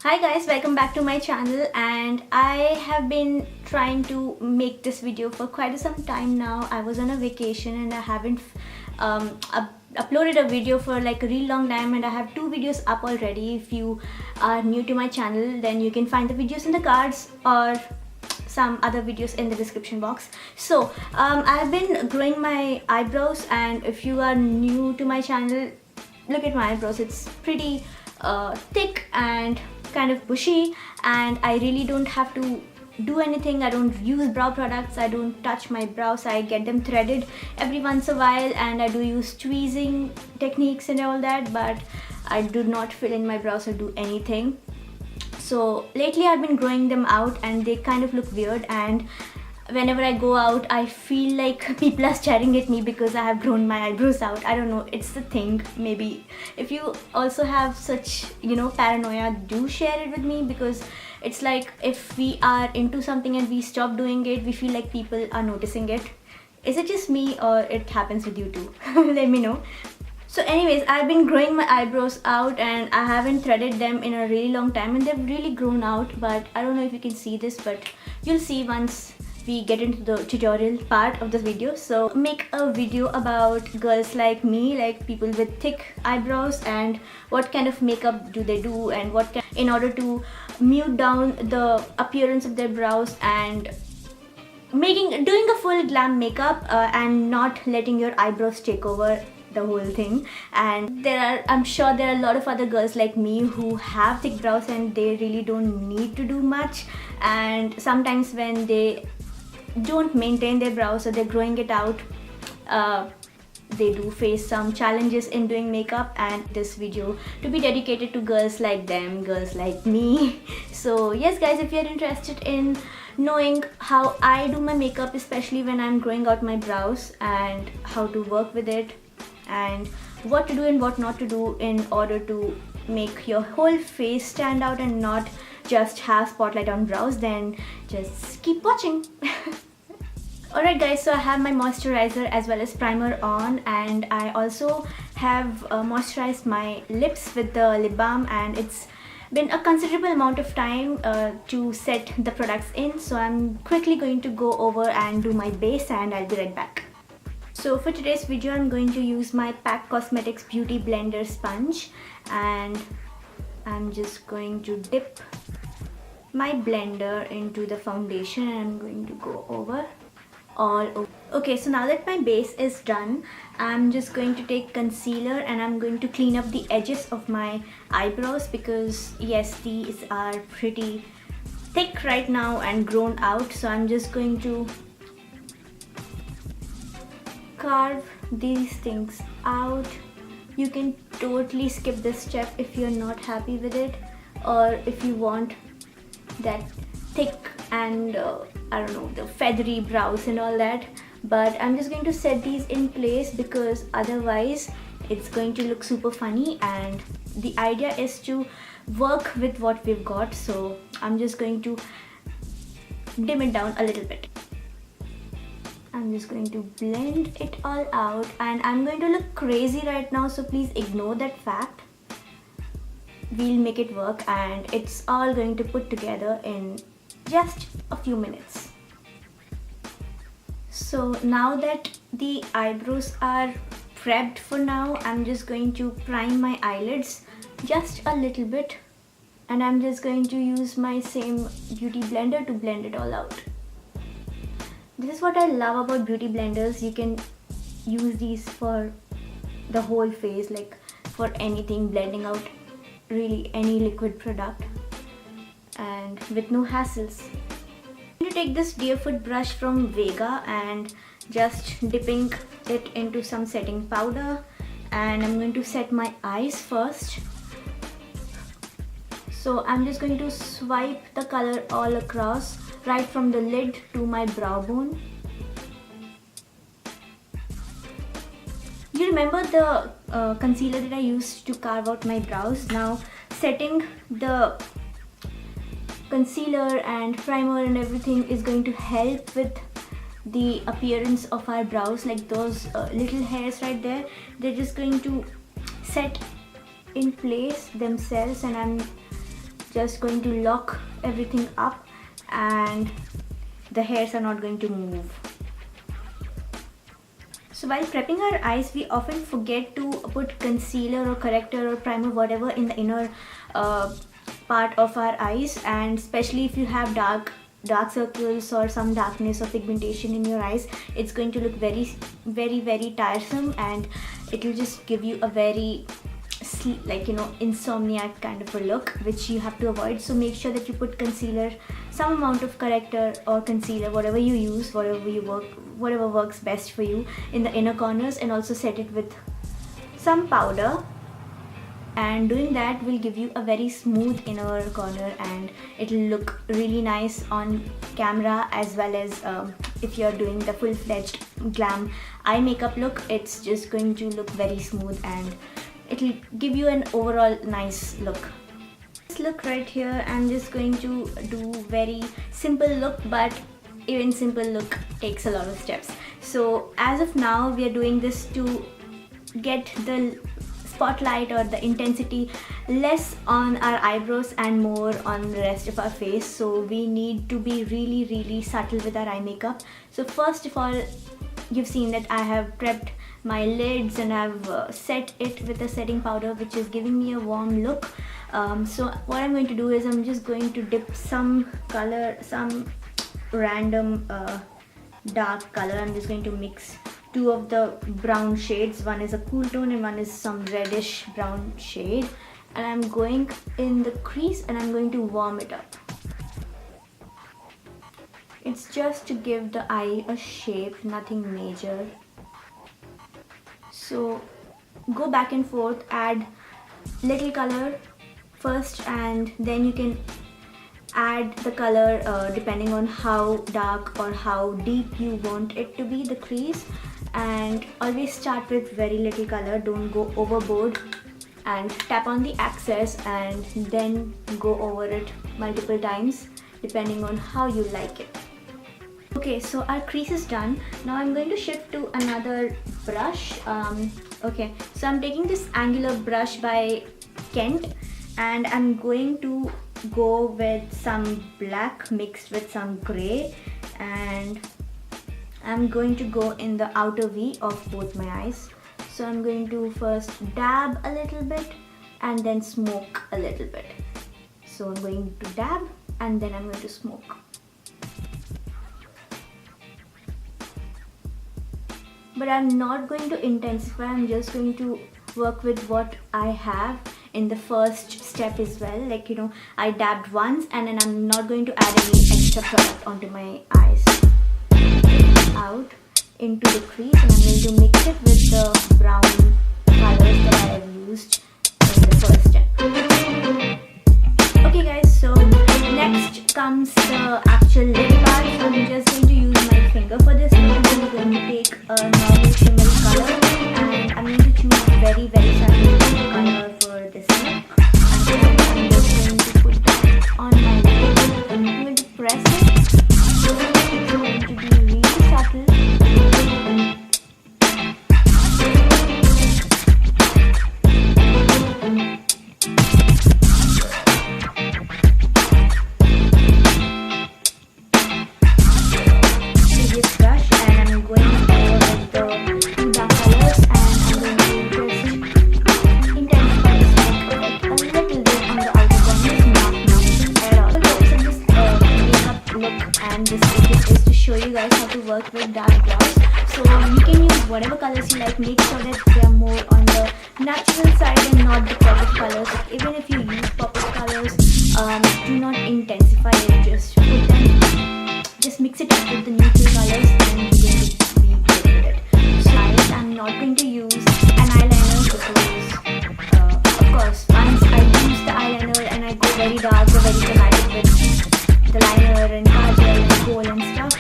Hi guys, welcome back to my channel, and I have been trying to make this video for quite some time now. I was on a vacation and I haven't uploaded a video for like a really long time, and I have two videos up already. If you are new to my channel, then you can find the videos in the cards or some other videos in the description box. So I've been growing my eyebrows, and if you are new to my channel, look at my eyebrows. It's pretty thick and kind of bushy, and I really don't have to do anything. I don't use brow products, I don't touch my brows. I get them threaded every once a while, and I do use tweezing techniques and all that, but I do not fill in my brows or do anything. So lately I've been growing them out and they kind of look weird, and whenever I go out I feel like people are staring at me because I have grown my eyebrows out. I don't know, it's the thing. Maybe if you also have such, paranoia, do share it with me, because it's like if we are into something and we stop doing it, we feel like people are noticing it. Is it just me or it happens with you too? Let me know. So anyways, I've been growing my eyebrows out and I haven't threaded them in a really long time, and they've really grown out, but I don't know if you can see this, but you'll see once we get into the tutorial part of this video. So make a video about girls like me, like people with thick eyebrows, and what kind of makeup do they do, and in order to mute down the appearance of their brows and doing a full glam makeup, and not letting your eyebrows take over the whole thing. And I'm sure there are a lot of other girls like me who have thick brows and they really don't need to do much, and sometimes when they don't maintain their brows or they're growing it out, they do face some challenges in doing makeup, and this video to be dedicated to girls like them, girls like me. So yes guys, if you're interested in knowing how I do my makeup, especially when I'm growing out my brows, and how to work with it, and what to do and what not to do in order to make your whole face stand out and not just have spotlight on brows, then just keep watching. Alright guys, so I have my moisturizer as well as primer on, and I also have moisturized my lips with the lip balm, and it's been a considerable amount of time to set the products in. So I'm quickly going to go over and do my base, and I'll be right back. So for today's video, I'm going to use my PAC Cosmetics Beauty Blender sponge, and I'm just going to dip my blender into the foundation, and I'm going to go over all over. Okay, so now that my base is done, I'm just going to take concealer and I'm going to clean up the edges of my eyebrows, because yes, these are pretty thick right now and grown out. So I'm just going to carve these things out. You can totally skip this step if you're not happy with it, or if you want that thick and I don't know, the feathery brows and all that. But I'm just going to set these in place, because otherwise it's going to look super funny, and the idea is to work with what we've got. So I'm just going to dim it down a little bit. I'm just going to blend it all out, and I'm going to look crazy right now, so please ignore that fact. We'll make it work, and it's all going to put together in just a few minutes. So now that the eyebrows are prepped for now, I'm just going to prime my eyelids just a little bit, and I'm just going to use my same beauty blender to blend it all out. This is what I love about beauty blenders. You can use these for the whole face, like for anything, blending out really any liquid product, and with no hassles. I'm going to take this Deerfoot brush from Vega and just dipping it into some setting powder, and I'm going to set my eyes first. So I'm just going to swipe the color all across, right from the lid to my brow bone. You remember the concealer that I used to carve out my brows? Now setting the concealer and primer and everything is going to help with the appearance of our brows. Like those little hairs right there, they're just going to set in place themselves, and I'm just going to lock everything up and the hairs are not going to move. So while prepping our eyes, we often forget to put concealer or corrector or primer, whatever, in the inner part of our eyes, and especially if you have dark circles or some darkness or pigmentation in your eyes, it's going to look very tiresome, and it will just give you a very insomniac kind of a look, which you have to avoid. So make sure that you put concealer, some amount of corrector or concealer, whatever you use, whatever works best for you, in the inner corners, and also set it with some powder. And doing that will give you a very smooth inner corner, and it'll look really nice on camera, as well as if you're doing the full-fledged glam eye makeup look, it's just going to look very smooth and it'll give you an overall nice look. This look right here, I'm just going to do very simple look, but even simple look takes a lot of steps. So as of now, we are doing this to get the spotlight or the intensity less on our eyebrows and more on the rest of our face. So we need to be really subtle with our eye makeup. So first of all, you've seen that I have prepped my lids and I've set it with a setting powder, which is giving me a warm look. So what I'm going to do is I'm just going to dip some color, some random dark color. I'm just going to mix two of the brown shades. One is a cool tone and one is some reddish brown shade, and I'm going in the crease and I'm going to warm it up. It's just to give the eye a shape, nothing major. So go back and forth, add little color first, and then you can add the color depending on how dark or how deep you want it to be, the crease. And always start with very little color, don't go overboard, and tap on the access and then go over it multiple times depending on how you like it. Okay, so our crease is done. Now I'm going to shift to another brush. Okay, so I'm taking this angular brush by Kent, and I'm going to go with some black mixed with some gray, and I'm going to go in the outer V of both my eyes. So I'm going to first dab a little bit and then smoke a little bit. So I'm going to dab and then I'm going to smoke. But I'm not going to intensify, I'm just going to work with what I have in the first step as well. Like, you know, I dabbed once and then I'm not going to add any extra product onto my eyes. Out into the crease, and I'm going to mix it with the brown colors that I have used in the first step. Okay guys, so next comes the actual lip part. So I'm just going to use my finger for this. I'm going to take a normal shimmery color and I'm going to choose very subtle color for this look. And I'm just going to put that on my lip. I'm going to press it. It's going to be really subtle. Previous brush, and I'm going over with the two dark colors, and I'm going to just intensify this makeup a little bit on the outer corners, not at all. The purpose of this makeup look and this video is to show you guys how to work with dark brows. So you can use whatever colors you like. Make sure that they are more on the natural side and not the pop-up colors. Like, even if you use pop-up colors, do not intensify it. Just mix it up with the neutral colors and you're going to be good with it. So guys, I'm not going to use an eyeliner because of course once I use the eyeliner and I go very dark or very dramatic with the liner and kajal and kohl and stuff,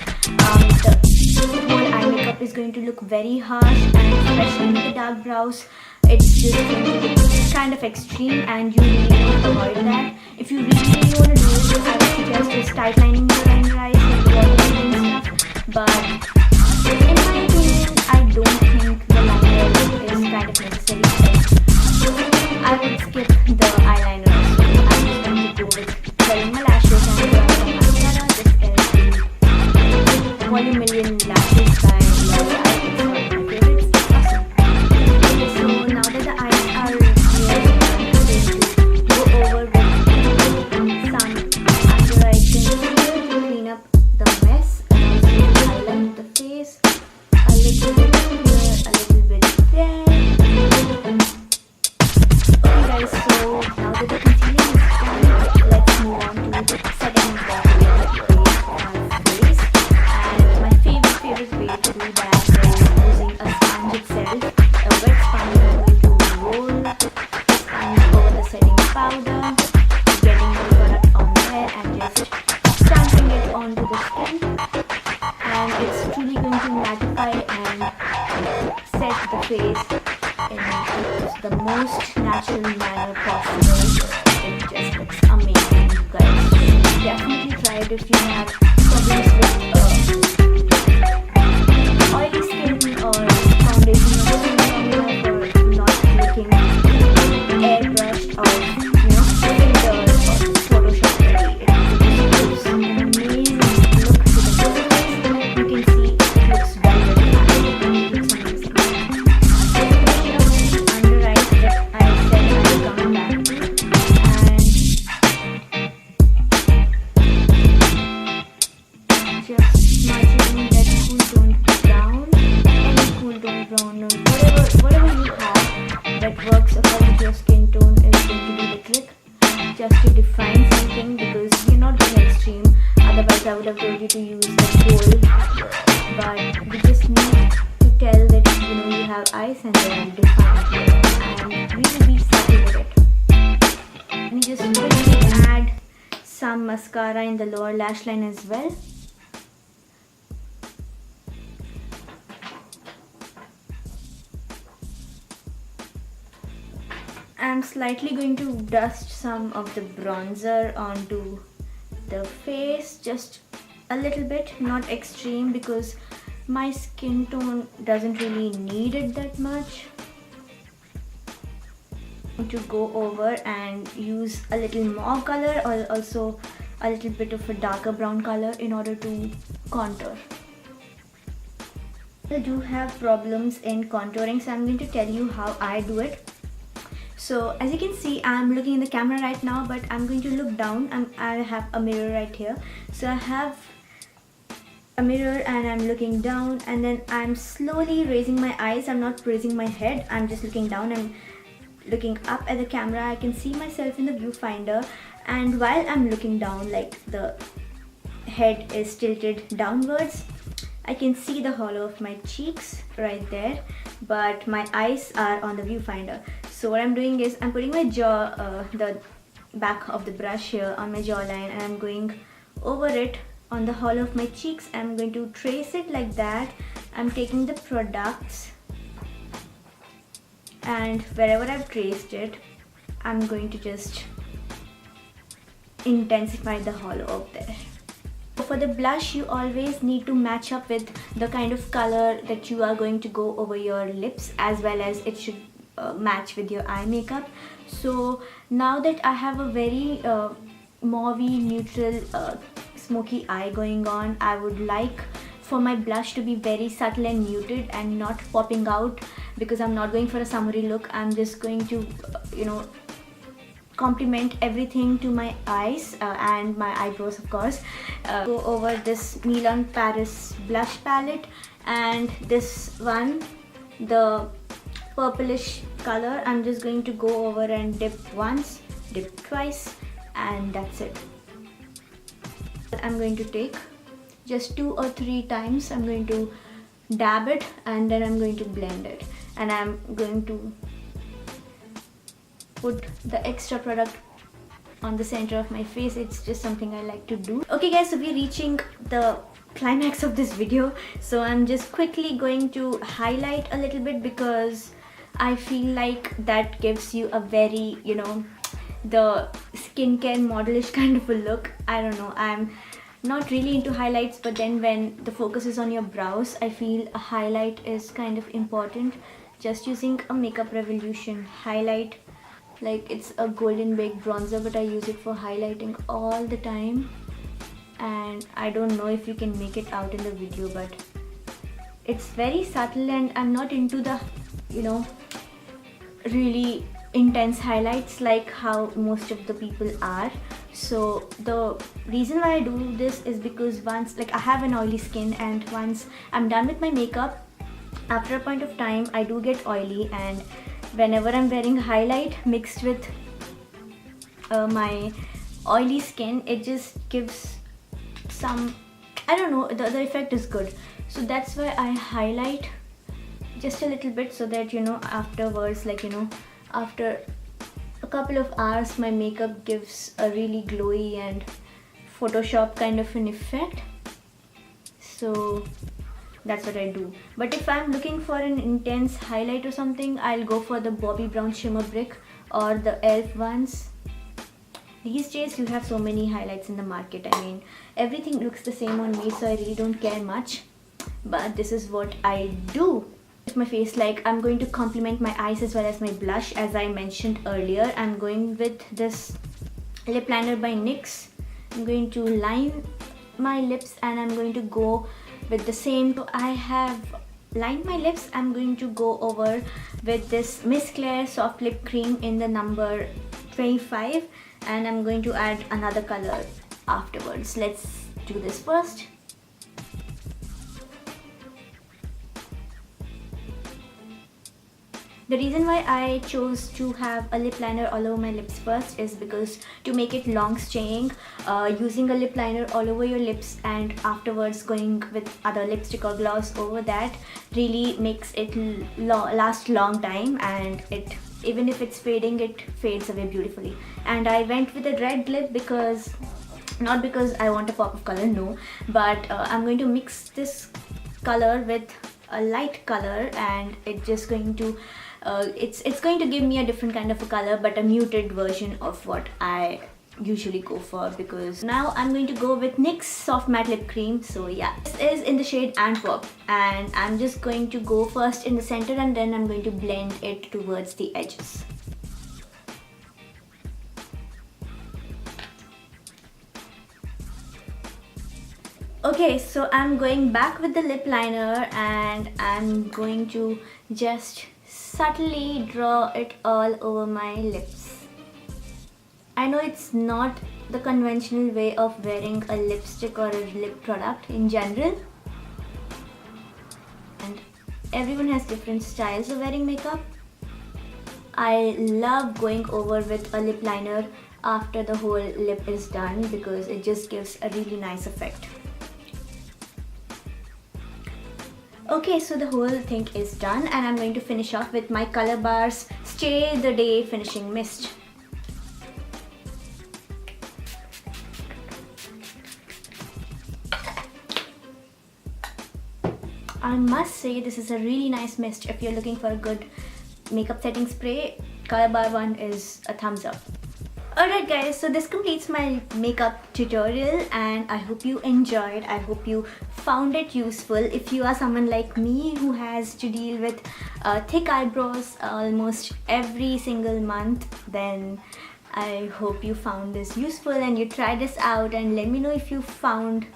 the whole eye makeup is going to look very harsh, and especially with the dark brows, it's just going to look kind of extreme, and you really want to avoid that. If you really want to do it, I would suggest just tight lining your under eyes and waterline and stuff. But in my opinion, I don't think the liner is kind of necessary. So I would skip the eyeliner. So I'm just going to go with face in just the most natural manner possible. It just looks amazing, you guys. Definitely try it if you have problems with oily skin or foundation or not looking airbrushed or filtered or Photoshop ready. It gives an amazing look to the face. You can see it looks very nice. It looks amazing. The under eyes that I said I will come back to, and just smudging that cool tone brown, any cool tone brown, or whatever you have that works according to your skin tone is going to be the trick. Just to define something, because you're not going extreme. Otherwise, I would have told you to use the gold. But we just need to tell that you have eyes, and then define it, and really be subtle with it. And you just quickly add some mascara in the lower lash line as well. I'm slightly going to dust some of the bronzer onto the face, just a little bit, not extreme, because my skin tone doesn't really need it that much. To go over and use a little mauve color or also a little bit of a darker brown color in order to contour. I do have problems in contouring, so I'm going to tell you how I do it. So as you can see, I'm looking in the camera right now, but I'm going to look down. I have a mirror right here. So I have a mirror and I'm looking down, and then I'm slowly raising my eyes. I'm not raising my head, I'm just looking down. I'm looking up at the camera. I can see myself in the viewfinder, and while I'm looking down, like the head is tilted downwards, I can see the hollow of my cheeks right there, but my eyes are on the viewfinder. So what I'm doing is I'm putting my jaw, the back of the brush here on my jawline, and I'm going over it on the hollow of my cheeks. I'm going to trace it like that. I'm taking the products, and wherever I've traced it, I'm going to just intensify the hollow up there. For the blush, you always need to match up with the kind of color that you are going to go over your lips, as well as it should match with your eye makeup. So now that I have a very mauvey neutral smoky eye going on, I would like for my blush to be very subtle and muted and not popping out, because I'm not going for a summery look. I'm just going to complement everything to my eyes and my eyebrows, of course. Go over this Milan Paris blush palette, and this one, the purplish color, I'm just going to go over and dip once, dip twice, and that's it. I'm going to take just 2 or 3 times. I'm going to dab it, and then I'm going to blend it, and I'm going to put the extra product on the center of my face. It's just something I like to do. Okay guys, so we're reaching the climax of this video, so I'm just quickly going to highlight a little bit, because I feel like that gives you a very the skincare modelish kind of a look. I don't know, I'm not really into highlights, but then when the focus is on your brows, I feel a highlight is kind of important. Just using a Makeup Revolution highlight, like it's a golden baked bronzer, but I use it for highlighting all the time, and I don't know if you can make it out in the video, but it's very subtle, and I'm not into the really intense highlights like how most of the people are. So the reason why I do this is because once, I have an oily skin, and once I'm done with my makeup, after a point of time I do get oily, and whenever I'm wearing highlight mixed with my oily skin, it just gives some, I don't know, the effect is good. So that's why I highlight just a little bit, so that afterwards, after a couple of hours, my makeup gives a really glowy and Photoshop kind of an effect. So that's what I do. But if I'm looking for an intense highlight or something, I'll go for the Bobbi Brown Shimmer Brick or the e.l.f. ones. These days you have so many highlights in the market. I mean, everything looks the same on me, so I really don't care much. But this is what I do with my face. Like, I'm going to complement my eyes as well as my blush. As I mentioned earlier, I'm going with this lip liner by NYX. I'm going to line my lips and I'm going to go with the same. So I have lined my lips. I'm going to go over with this Miss Claire Soft Lip Cream in the number 25, and I'm going to add another color afterwards. Let's do this first. The reason why I chose to have a lip liner all over my lips first is because to make it long staying, using a lip liner all over your lips and afterwards going with other lipstick or gloss over that really makes it last long time, and it, even if it's fading, it fades away beautifully. And I went with a red lip because, not because I want a pop of color, no, but I'm going to mix this color with a light color, and it's just going to it's going to give me a different kind of a color, but a muted version of what I usually go for. Because now I'm going to go with NYX Soft Matte Lip Cream. So yeah, this is in the shade Antwerp, and I'm just going to go first in the center and then I'm going to blend it towards the edges. Okay, so I'm going back with the lip liner and I'm going to just subtly draw it all over my lips. I know it's not the conventional way of wearing a lipstick or a lip product in general, and everyone has different styles of wearing makeup. I love going over with a lip liner after the whole lip is done because it just gives a really nice effect. Okay, so the whole thing is done and I'm going to finish off with my Color Bars Stay the Day Finishing Mist. I must say this is a really nice mist. If you're looking for a good makeup setting spray, Color Bar one is a thumbs up. Alright guys, so this completes my makeup tutorial and I hope you enjoyed. I hope you found it useful. If you are someone like me who has to deal with thick eyebrows almost every single month, then I hope you found this useful and you try this out, and let me know if you found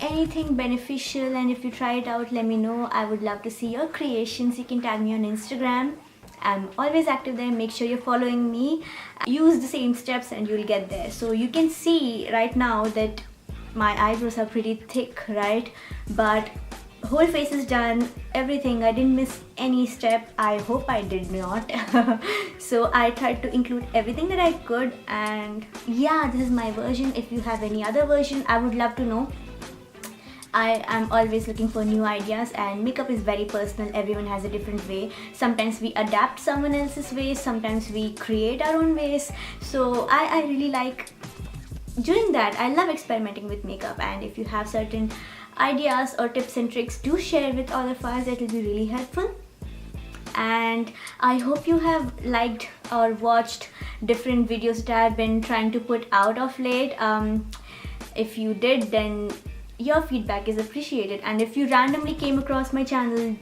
anything beneficial, and if you try it out, let me know. I would love to see your creations. You can tag me on Instagram. I'm always active there. Make sure you're following me. Use the same steps and you'll get there. So you can see right now that my eyebrows are pretty thick, right? But whole face is done, everything. I didn't miss any step. I hope I did not. So I tried to include everything that I could, and yeah, this is my version. If you have any other version, I would love to know. I am always looking for new ideas, and makeup is very personal. Everyone has a different way. Sometimes we adapt someone else's ways, sometimes we create our own ways. So I really like doing that. I love experimenting with makeup, and if you have certain ideas or tips and tricks, do share with all of us. It will be really helpful. And I hope you have liked or watched different videos that I've been trying to put out of late. If you did, then your feedback is appreciated. And if you randomly came across my channel,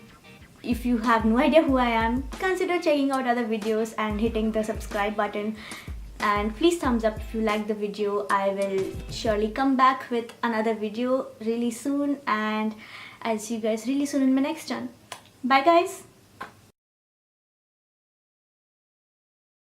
if you have no idea who I am, consider checking out other videos and hitting the subscribe button. And please thumbs up if you like the video. I will surely come back with another video really soon, and I'll see you guys really soon in my next one. Bye guys.